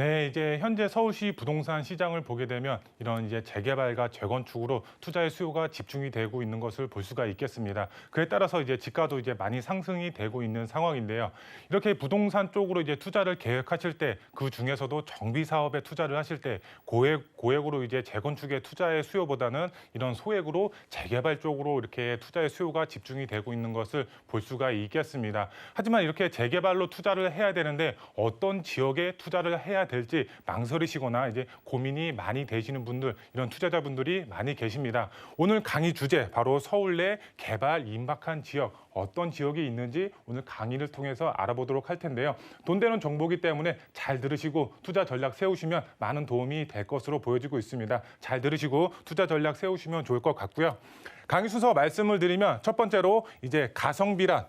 네, 이제 현재 서울시 부동산 시장을 보게 되면 이런 이제 재개발과 재건축으로 투자의 수요가 집중이 되고 있는 것을 볼 수가 있겠습니다. 그에 따라서 이제 지가도 이제 많이 상승이 되고 있는 상황인데요. 이렇게 부동산 쪽으로 이제 투자를 계획하실 때 그 중에서도 정비 사업에 투자를 하실 때 고액으로 이제 재건축의 투자의 수요보다는 이런 소액으로 재개발 쪽으로 이렇게 투자의 수요가 집중이 되고 있는 것을 볼 수가 있겠습니다. 하지만 이렇게 재개발로 투자를 해야 되는데 어떤 지역에 투자를 해야 될지 망설이시거나 이제 고민이 많이 되시는 분들, 이런 투자자분들이 많이 계십니다. 오늘 강의 주제 바로 서울 내 개발 임박한 지역, 어떤 지역이 있는지 오늘 강의를 통해서 알아보도록 할 텐데요. 돈 되는 정보이기 때문에 잘 들으시고 투자 전략 세우시면 많은 도움이 될 것으로 보여지고 있습니다. 잘 들으시고 투자 전략 세우시면 좋을 것 같고요. 강의 순서 말씀을 드리면 첫 번째로 이제 가성비란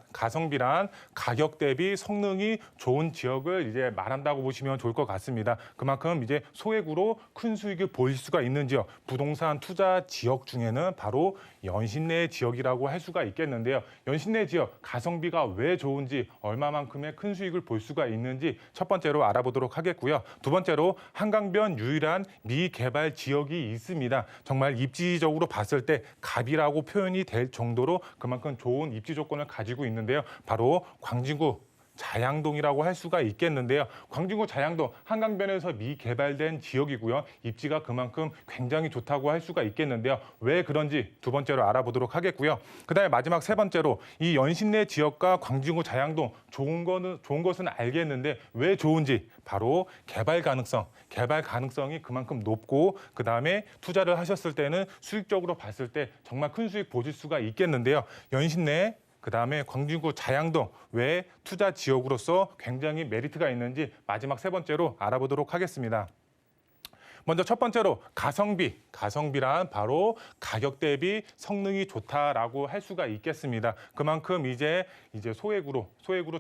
가격 대비 성능이 좋은 지역을 이제 말한다고 보시면 좋을 것 같습니다. 그만큼 이제 소액으로 큰 수익을 보일 수가 있는 지역, 부동산 투자 지역 중에는 바로 연신내 지역이라고 할 수가 있겠는데요. 연신내 지역 가성비가 왜 좋은지, 얼마만큼의 큰 수익을 볼 수가 있는지 첫 번째로 알아보도록 하겠고요. 두 번째로 한강변 유일한 미개발 지역이 있습니다. 정말 입지적으로 봤을 때 갑이라고 표현이 될 정도로 그만큼 좋은 입지 조건을 가지고 있는데요. 바로 광진구 자양동이라고 할 수가 있겠는데요. 광진구 자양동 한강변에서 미개발된 지역이고요. 입지가 그만큼 굉장히 좋다고 할 수가 있겠는데요. 왜 그런지 두 번째로 알아보도록 하겠고요. 그다음에 마지막 세 번째로 이 연신내 지역과 광진구 자양동 좋은 것은 알겠는데 왜 좋은지, 바로 개발 가능성이 그만큼 높고, 그다음에 투자를 하셨을 때는 수익적으로 봤을 때 정말 큰 수익 보실 수가 있겠는데요. 연신내 그다음에 광진구 자양동 왜 투자 지역으로서 굉장히 메리트가 있는지 마지막 세 번째로 알아보도록 하겠습니다. 먼저 첫 번째로 가성비란 바로 가격 대비 성능이 좋다라고 할 수가 있겠습니다. 그만큼 이제 소액으로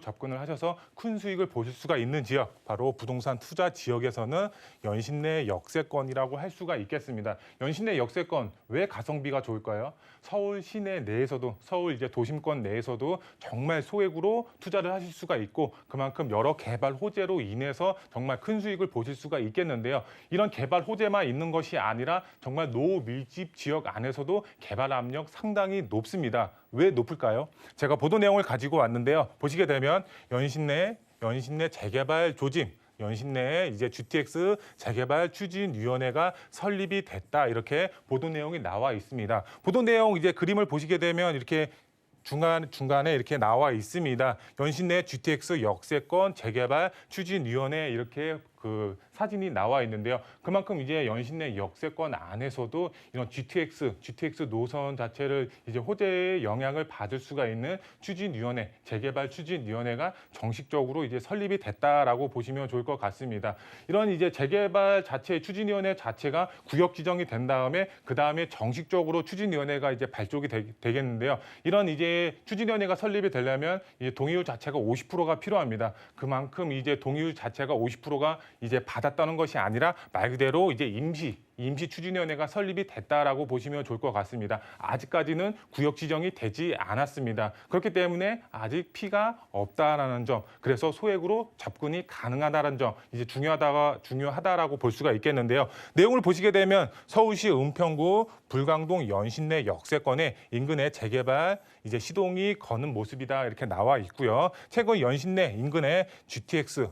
접근을 하셔서 큰 수익을 보실 수가 있는 지역, 바로 부동산 투자 지역에서는 연신내 역세권이라고 할 수가 있겠습니다. 연신내 역세권 왜 가성비가 좋을까요? 서울 시내 내에서도, 서울 이제 도심권 내에서도 정말 소액으로 투자를 하실 수가 있고, 그만큼 여러 개발 호재로 인해서 정말 큰 수익을 보실 수가 있겠는데요. 이런 개발 호재만 있는 것이 아니라 정말 노밀집 지역 안에서도 개발 압력 상당히 높습니다. 왜 높을까요? 제가 보도 내용을 가지고 왔는데요. 보시게 되면 연신내 재개발 조짐, 연신내에 이제 GTX 재개발 추진위원회가 설립이 됐다, 이렇게 보도 내용이 나와 있습니다. 보도 내용 이제 그림을 보시게 되면 이렇게 중간에 이렇게 나와 있습니다. 연신내 GTX 역세권 재개발 추진위원회, 이렇게 그 사진이 나와 있는데요. 그만큼 이제 연신내 역세권 안에서도 이런 GTX 노선 자체를 이제 호재의 영향을 받을 수가 있는 추진위원회, 재개발 추진위원회가 정식적으로 이제 설립이 됐다라고 보시면 좋을 것 같습니다. 이런 이제 재개발 자체 추진위원회 자체가 구역 지정이 된 다음에 그 다음에 정식적으로 추진위원회가 이제 발족이 되겠는데요. 이런 이제 추진위원회가 설립이 되려면 이제 동의율 자체가 50%가 필요합니다. 그만큼 이제 동의율 자체가 50%가 이제 받았다는 것이 아니라 말 그대로 이제 임시 추진위원회가 설립이 됐다라고 보시면 좋을 것 같습니다. 아직까지는 구역 지정이 되지 않았습니다. 그렇기 때문에 아직 피가 없다라는 점, 그래서 소액으로 접근이 가능하다는 점, 이제 중요하다라고 볼 수가 있겠는데요. 내용을 보시게 되면 서울시 은평구 불광동 연신내 역세권의 인근에 재개발 이제 시동이 거는 모습이다, 이렇게 나와 있고요. 최근 연신내 인근에 GTX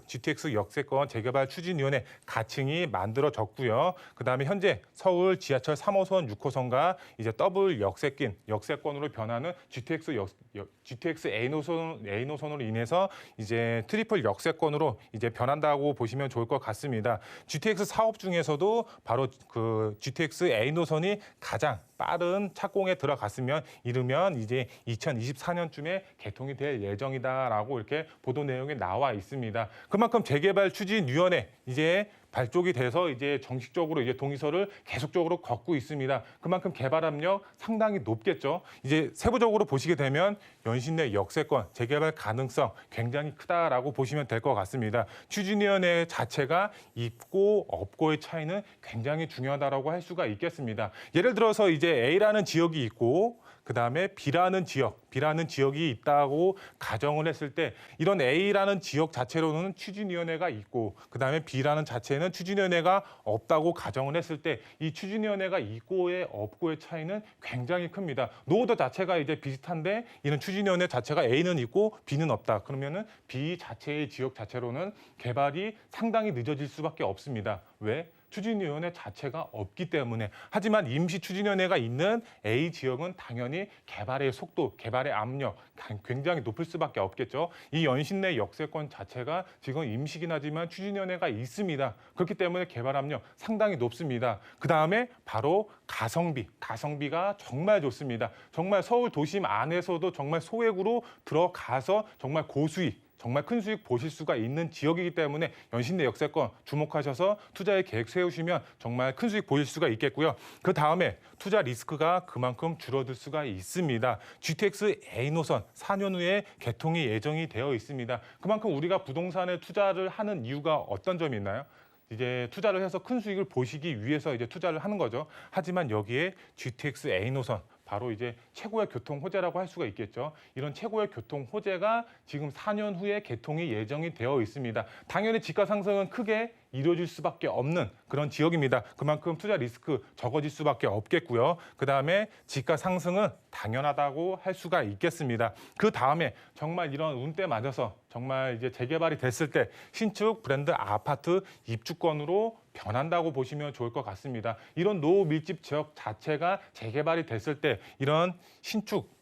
역세권 재개발 추진위원회 가칭이 만들어졌고요. 그다음에 현재 서울 지하철 3호선, 6호선과 이제 더블 역세권으로 변하는 GTX A 노선으로 인해서 이제 트리플 역세권으로 이제 변한다고 보시면 좋을 것 같습니다. GTX 사업 중에서도 바로 그 GTX A 노선이 가장 빠른 착공에 들어갔으면 이르면 이제 2024년쯤에 개통이 될 예정이다라고 이렇게 보도 내용이 나와 있습니다. 그만큼 재개발 추진위원회 이제 발족이 돼서 이제 정식적으로 이제 동의서를 계속적으로 걷고 있습니다. 그만큼 개발 압력 상당히 높겠죠. 이제 세부적으로 보시게 되면 연신내 역세권 재개발 가능성 굉장히 크다라고 보시면 될 것 같습니다. 추진위원회 자체가 있고 없고의 차이는 굉장히 중요하다라고 할 수가 있겠습니다. 예를 들어서 이제 A라는 지역이 있고 그다음에 B라는 지역이 있다고 가정을 했을 때 이런 A라는 지역 자체로는 추진위원회가 있고 그다음에 B라는 자체는 추진위원회가 없다고 가정을 했을 때 이 추진위원회가 있고의 없고의 차이는 굉장히 큽니다. 노드 자체가 이제 비슷한데 이런 추진위원회 자체가 A는 있고 B는 없다. 그러면은 B 자체의 지역 자체로는 개발이 상당히 늦어질 수밖에 없습니다. 왜? 추진위원회 자체가 없기 때문에. 하지만 임시추진위원회가 있는 A 지역은 당연히 개발의 속도, 개발의 압력 굉장히 높을 수밖에 없겠죠. 이 연신내 역세권 자체가 지금 임시긴 하지만 추진위원회가 있습니다. 그렇기 때문에 개발 압력 상당히 높습니다. 그다음에 바로 가성비가 정말 좋습니다. 정말 서울 도심 안에서도 정말 소액으로 들어가서 정말 고수익, 정말 큰 수익 보실 수가 있는 지역이기 때문에 연신내 역세권 주목하셔서 투자의 계획 세우시면 정말 큰 수익 보실 수가 있겠고요. 그 다음에 투자 리스크가 그만큼 줄어들 수가 있습니다. GTX A 노선 4년 후에 개통이 예정이 되어 있습니다. 그만큼 우리가 부동산에 투자를 하는 이유가 어떤 점이 있나요? 이제 투자를 해서 큰 수익을 보시기 위해서 이제 투자를 하는 거죠. 하지만 여기에 GTX A 노선 바로 이제 최고의 교통 호재라고 할 수가 있겠죠. 이런 최고의 교통 호재가 지금 4년 후에 개통이 예정이 되어 있습니다. 당연히 지가 상승은 크게 이루어질 수밖에 없는 그런 지역입니다. 그만큼 투자 리스크 적어질 수밖에 없겠고요. 그다음에 지가 상승은 당연하다고 할 수가 있겠습니다. 그 다음에 정말 이런 운때 맞아서 정말 이제 재개발이 됐을 때 신축 브랜드 아파트 입주권으로 변한다고 보시면 좋을 것 같습니다. 이런 노밀집 지역 자체가 재개발이 됐을 때 이런 신축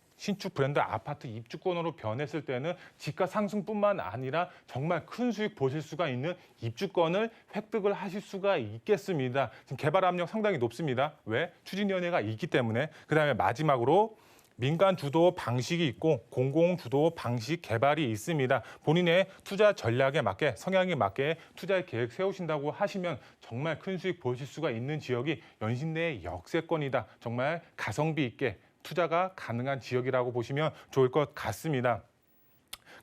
브랜드 아파트 입주권으로 변했을 때는 지가 상승뿐만 아니라 정말 큰 수익 보실 수가 있는 입주권을 획득을 하실 수가 있겠습니다. 지금 개발 압력 상당히 높습니다. 왜? 추진위원회가 있기 때문에. 그다음에 마지막으로 민간 주도 방식이 있고 공공 주도 방식 개발이 있습니다. 본인의 투자 전략에 맞게 성향에 맞게 투자의 계획 세우신다고 하시면 정말 큰 수익 보실 수가 있는 지역이 연신내의 역세권이다. 정말 가성비 있게 투자가 가능한 지역이라고 보시면 좋을 것 같습니다.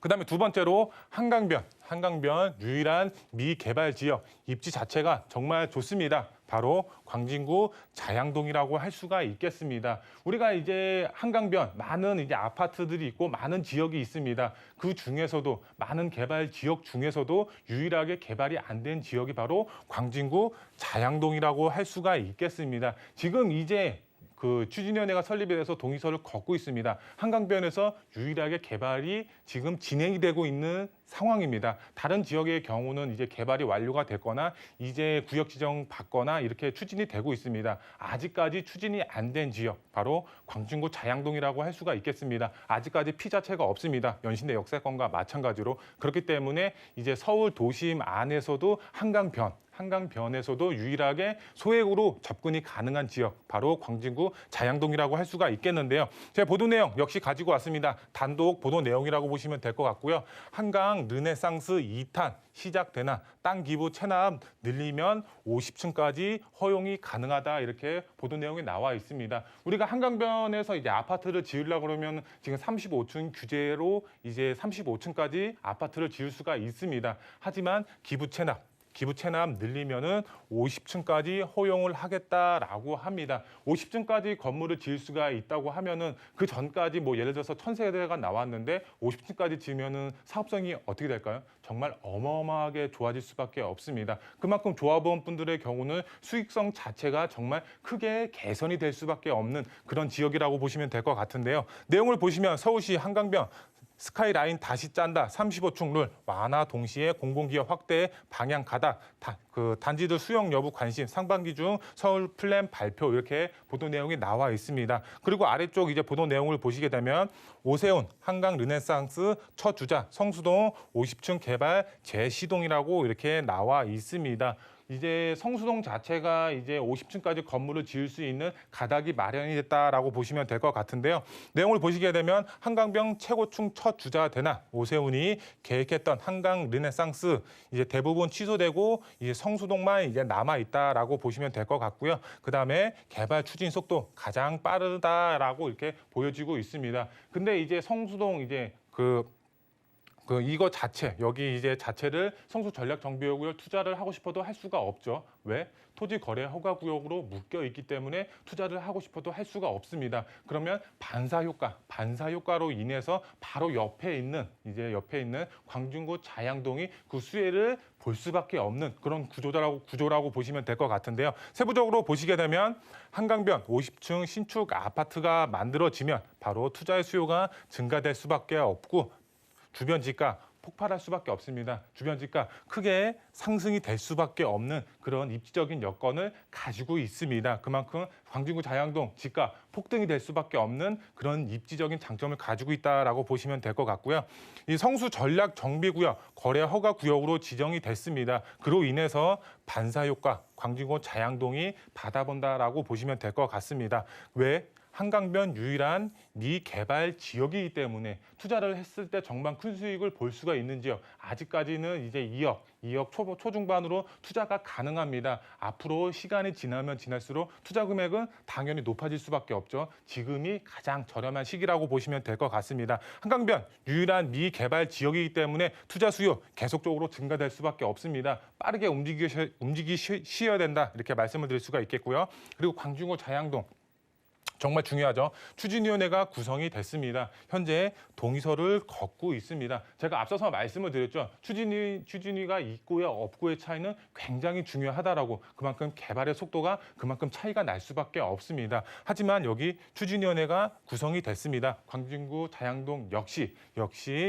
그다음에 두 번째로 한강변 유일한 미개발 지역 입지 자체가 정말 좋습니다. 바로 광진구 자양동이라고 할 수가 있겠습니다. 우리가 이제 한강변 많은 이제 아파트들이 있고 많은 지역이 있습니다. 그 중에서도 많은 개발 지역 중에서도 유일하게 개발이 안 된 지역이 바로 광진구 자양동이라고 할 수가 있겠습니다. 지금 이제 그 추진위원회가 설립이 돼서 동의서를 걷고 있습니다. 한강변에서 유일하게 개발이 지금 진행이 되고 있는 상황입니다. 다른 지역의 경우는 이제 개발이 완료가 됐거나 이제 구역 지정 받거나 이렇게 추진이 되고 있습니다. 아직까지 추진이 안 된 지역, 바로 광진구 자양동이라고 할 수가 있겠습니다. 아직까지 피 자체가 없습니다. 연신내 역세권과 마찬가지로. 그렇기 때문에 이제 서울 도심 안에서도 한강변에서도 유일하게 소액으로 접근이 가능한 지역, 바로 광진구 자양동이라고 할 수가 있겠는데요. 제 보도 내용 역시 가지고 왔습니다. 단독 보도 내용이라고 보시면 될 것 같고요. 한강 르네상스 2탄 시작되나 땅 기부 체납 늘리면 50층까지 허용이 가능하다, 이렇게 보도 내용이 나와 있습니다. 우리가 한강변에서 이제 아파트를 지으려고 그러면 지금 35층 규제로 이제 35층까지 아파트를 지을 수가 있습니다. 하지만 기부 체납 늘리면은 50층까지 허용을 하겠다라고 합니다. 50층까지 건물을 지을 수가 있다고 하면은 그 전까지 뭐 예를 들어서 1000세대가 나왔는데 50층까지 지으면은 사업성이 어떻게 될까요? 정말 어마어마하게 좋아질 수밖에 없습니다. 그만큼 조합원 분들의 경우는 수익성 자체가 정말 크게 개선이 될 수밖에 없는 그런 지역이라고 보시면 될 것 같은데요. 내용을 보시면 서울시 한강변 스카이라인 다시 짠다, 35층 룰 완화 동시에 공공기업 확대 방향 가다, 단지들 수용 여부 관심, 상반기 중 서울 플랜 발표, 이렇게 보도 내용이 나와 있습니다. 그리고 아래쪽 이제 보도 내용을 보시게 되면 오세훈 한강 르네상스 첫 주자 성수동 50층 개발 재시동이라고 이렇게 나와 있습니다. 이제 성수동 자체가 이제 50층까지 건물을 지을 수 있는 가닥이 마련이 됐다라고 보시면 될 것 같은데요. 내용을 보시게 되면 한강변 최고층 첫 주자 되나 오세훈이 계획했던 한강 르네상스 이제 대부분 취소되고 이제 성수동만 이제 남아 있다라고 보시면 될 것 같고요. 그다음에 개발 추진 속도 가장 빠르다라고 이렇게 보여지고 있습니다. 근데 이제 성수동 이제 이거 자체 여기 이제 자체를 성수 전략 정비구역 투자를 하고 싶어도 할 수가 없죠. 왜? 토지 거래 허가 구역으로 묶여 있기 때문에 투자를 하고 싶어도 할 수가 없습니다. 그러면 반사 효과로 인해서 바로 옆에 있는 광진구 자양동이 그 수혜를 볼 수밖에 없는 그런 구조라고 보시면 될 것 같은데요. 세부적으로 보시게 되면 한강변 50층 신축 아파트가 만들어지면 바로 투자의 수요가 증가될 수밖에 없고 주변 지가 폭발할 수밖에 없습니다. 주변 지가 크게 상승이 될 수밖에 없는 그런 입지적인 여건을 가지고 있습니다. 그만큼 광진구 자양동 지가 폭등이 될 수밖에 없는 그런 입지적인 장점을 가지고 있다라고 보시면 될 것 같고요. 이 성수 전략 정비구역 거래 허가 구역으로 지정이 됐습니다. 그로 인해서 반사 효과 광진구 자양동이 받아본다라고 보시면 될 것 같습니다. 왜? 한강변 유일한 미개발 지역이기 때문에 투자를 했을 때 정말 큰 수익을 볼 수가 있는 지역. 아직까지는 이제 2억 초중반으로 투자가 가능합니다. 앞으로 시간이 지나면 지날수록 투자 금액은 당연히 높아질 수밖에 없죠. 지금이 가장 저렴한 시기라고 보시면 될 것 같습니다. 한강변 유일한 미개발 지역이기 때문에 투자 수요 계속적으로 증가될 수밖에 없습니다. 빠르게 움직이셔야 된다 이렇게 말씀을 드릴 수가 있겠고요. 그리고 광진구 자양동 정말 중요하죠. 추진위원회가 구성이 됐습니다. 현재 동의서를 걷고 있습니다. 제가 앞서서 말씀을 드렸죠. 추진위가 있고요, 없고의 차이는 굉장히 중요하다라고. 그만큼 개발의 속도가 그만큼 차이가 날 수밖에 없습니다. 하지만 여기 추진위원회가 구성이 됐습니다. 광진구 자양동 역시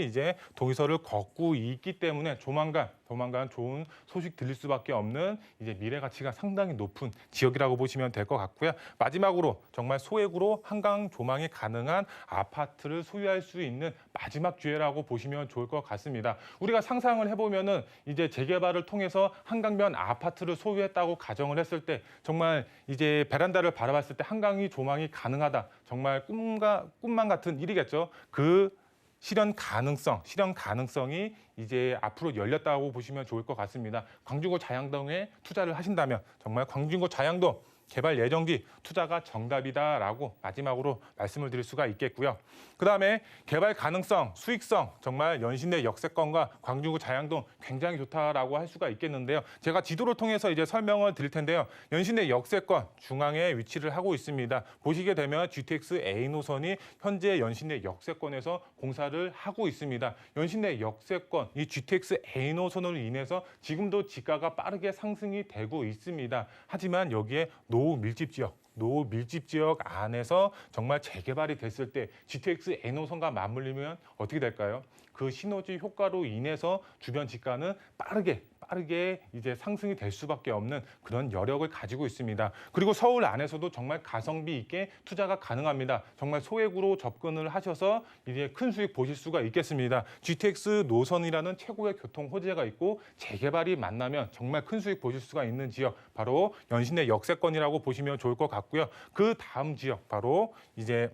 이제 동의서를 걷고 있기 때문에 조만간 좋은 소식 들릴 수밖에 없는 이제 미래 가치가 상당히 높은 지역이라고 보시면 될 것 같고요. 마지막으로 정말 소액으로 한강 조망이 가능한 아파트를 소유할 수 있는 마지막 기회라고 보시면 좋을 것 같습니다. 우리가 상상을 해보면은 이제 재개발을 통해서 한강변 아파트를 소유했다고 가정을 했을 때 정말 이제 베란다를 바라봤을 때 한강이 조망이 가능하다. 정말 꿈만 같은 일이겠죠. 그 실현 가능성이 이제 앞으로 열렸다고 보시면 좋을 것 같습니다. 광진구 자양동에 투자를 하신다면 정말 광진구 자양동 개발 예정지 투자가 정답이다라고 마지막으로 말씀을 드릴 수가 있겠고요. 그다음에 개발 가능성, 수익성 정말 연신내 역세권과 광진구 자양동 굉장히 좋다라고 할 수가 있겠는데요. 제가 지도를 통해서 이제 설명을 드릴 텐데요. 연신내 역세권 중앙에 위치를 하고 있습니다. 보시게 되면 GTX A 노선이 현재 연신내 역세권에서 공사를 하고 있습니다. 연신내 역세권 이 GTX A 노선으로 인해서 지금도 지가가 빠르게 상승이 되고 있습니다. 하지만 여기에 노후 밀집 지역 안에서 정말 재개발이 됐을 때 GTX N호선과 맞물리면 어떻게 될까요? 그 시너지 효과로 인해서 주변 지가는 빠르게 이제 상승이 될 수밖에 없는 그런 여력을 가지고 있습니다. 그리고 서울 안에서도 정말 가성비 있게 투자가 가능합니다. 정말 소액으로 접근을 하셔서 이제 큰 수익 보실 수가 있겠습니다. GTX 노선이라는 최고의 교통 호재가 있고 재개발이 만나면 정말 큰 수익 보실 수가 있는 지역 바로 연신내 역세권이라고 보시면 좋을 것 같고요. 그 다음 지역 바로 이제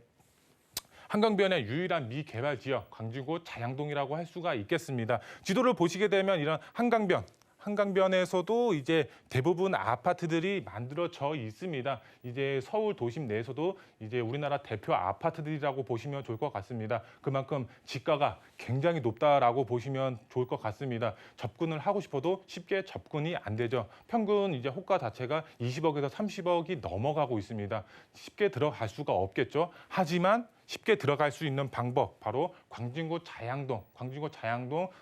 한강변의 유일한 미개발 지역 광진구 자양동이라고 할 수가 있겠습니다. 지도를 보시게 되면 이런 한강변에서도 이제 대부분 아파트들이 만들어져 있습니다. 이제 서울 도심 내에서도 이제 우리나라 대표 아파트들이라고 보시면 좋을 것 같습니다. 그만큼 지가가 굉장히 높다라고 보시면 좋을 것 같습니다. 접근을 하고 싶어도 쉽게 접근이 안 되죠. 평균 이제 호가 자체가 20억에서 30억이 넘어가고 있습니다. 쉽게 들어갈 수가 없겠죠. 하지만 쉽게 들어갈 수 있는 방법 바로 광진구 자양동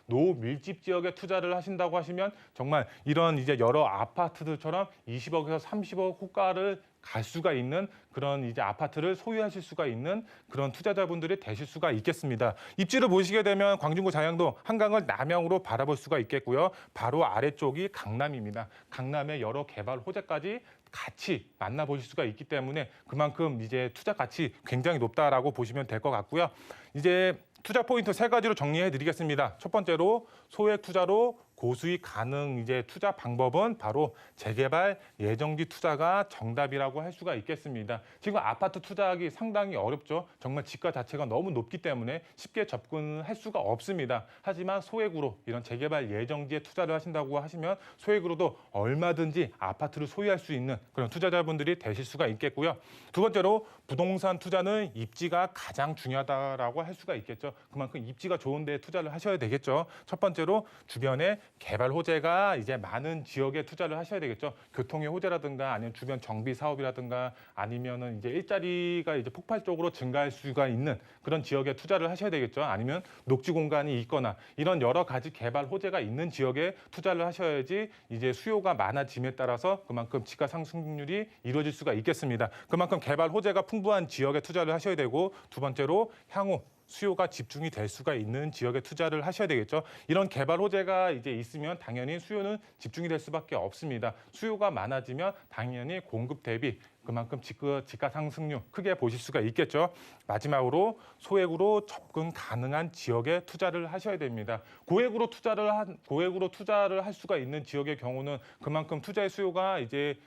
노밀집 지역에 투자를 하신다고 하시면 정말 이런 이제 여러 아파트들처럼 20억에서 30억 호가를 갈 수가 있는 그런 이제 아파트를 소유하실 수가 있는 그런 투자자분들이 되실 수가 있겠습니다. 입지를 보시게 되면 광진구 자양동 한강을 남향으로 바라볼 수가 있겠고요. 바로 아래쪽이 강남입니다. 강남의 여러 개발 호재까지 같이 만나보실 수가 있기 때문에 그만큼 이제 투자 가치 굉장히 높다라고 보시면 될 것 같고요. 이제 투자 포인트 3가지로 정리해 드리겠습니다. 첫 번째로 소액 투자로 고수익 가능 이제 투자 방법은 바로 재개발 예정지 투자가 정답이라고 할 수가 있겠습니다. 지금 아파트 투자하기 상당히 어렵죠. 정말 지가 자체가 너무 높기 때문에 쉽게 접근할 수가 없습니다. 하지만 소액으로 이런 재개발 예정지에 투자를 하신다고 하시면 소액으로도 얼마든지 아파트를 소유할 수 있는 그런 투자자분들이 되실 수가 있겠고요. 두 번째로 부동산 투자는 입지가 가장 중요하다라고 할 수가 있겠죠. 그만큼 입지가 좋은 데 투자를 하셔야 되겠죠. 첫 번째로 주변에 개발 호재가 이제 많은 지역에 투자를 하셔야 되겠죠. 교통의 호재라든가 아니면 주변 정비 사업이라든가 아니면은 이제 일자리가 이제 폭발적으로 증가할 수가 있는 그런 지역에 투자를 하셔야 되겠죠. 아니면 녹지 공간이 있거나 이런 여러 가지 개발 호재가 있는 지역에 투자를 하셔야지 이제 수요가 많아짐에 따라서 그만큼 지가 상승률이 이루어질 수가 있겠습니다. 그만큼 개발 호재가 풍부한 지역에 투자를 하셔야 되고 두 번째로 향후 수요가 집중이 될 수가 있는 지역에 투자를 하셔야 되겠죠. 이런 개발 호재가 이제 있으면 당연히 수요는 집중이 될 수밖에 없습니다. 수요가 많아지면 당연히 공급 대비 그만큼 지가 상승률 크게 보실 수가 있겠죠. 마지막으로 소액으로 접근 가능한 지역에 투자를 하셔야 됩니다. 고액으로 투자를 할 수가 있는 지역의 경우는 그만큼 투자의 수요가 이제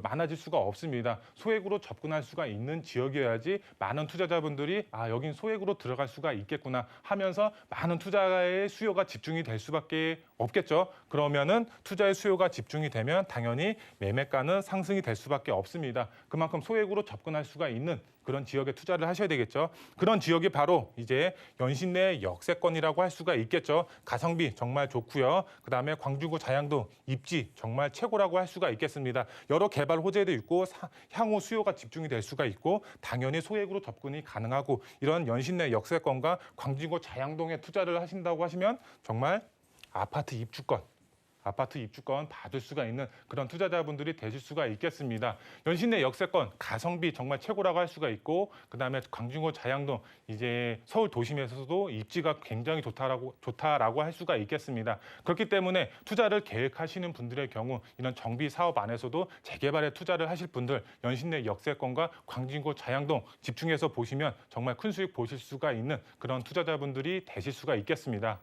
많아질 수가 없습니다. 소액으로 접근할 수가 있는 지역이어야지 많은 투자자분들이 여긴 소액으로 들어갈 수가 있겠구나 하면서 많은 투자의 수요가 집중이 될 수밖에 없겠죠. 그러면은 투자의 수요가 집중이 되면 당연히 매매가는 상승이 될 수밖에 없습니다. 그만큼 소액으로 접근할 수가 있는 그런 지역에 투자를 하셔야 되겠죠. 그런 지역이 바로 이제 연신내 역세권이라고 할 수가 있겠죠. 가성비 정말 좋고요. 그다음에 광주구 자양동 입지 정말 최고라고 할 수가 있겠습니다. 여러 개발 호재도 있고 향후 수요가 집중이 될 수가 있고 당연히 소액으로 접근이 가능하고 이런 연신내 역세권과 광주구 자양동에 투자를 하신다고 하시면 정말 아파트 입주권 받을 수가 있는 그런 투자자분들이 되실 수가 있겠습니다. 연신내 역세권 가성비 정말 최고라고 할 수가 있고 그다음에 광주구 자양동 이제 서울 도심에서도 입지가 굉장히 좋다라고 할 수가 있겠습니다. 그렇기 때문에 투자를 계획하시는 분들의 경우 이런 정비 사업 안에서도 재개발에 투자를 하실 분들 연신내 역세권과 광주구 자양동 집중해서 보시면 정말 큰 수익 보실 수가 있는 그런 투자자분들이 되실 수가 있겠습니다.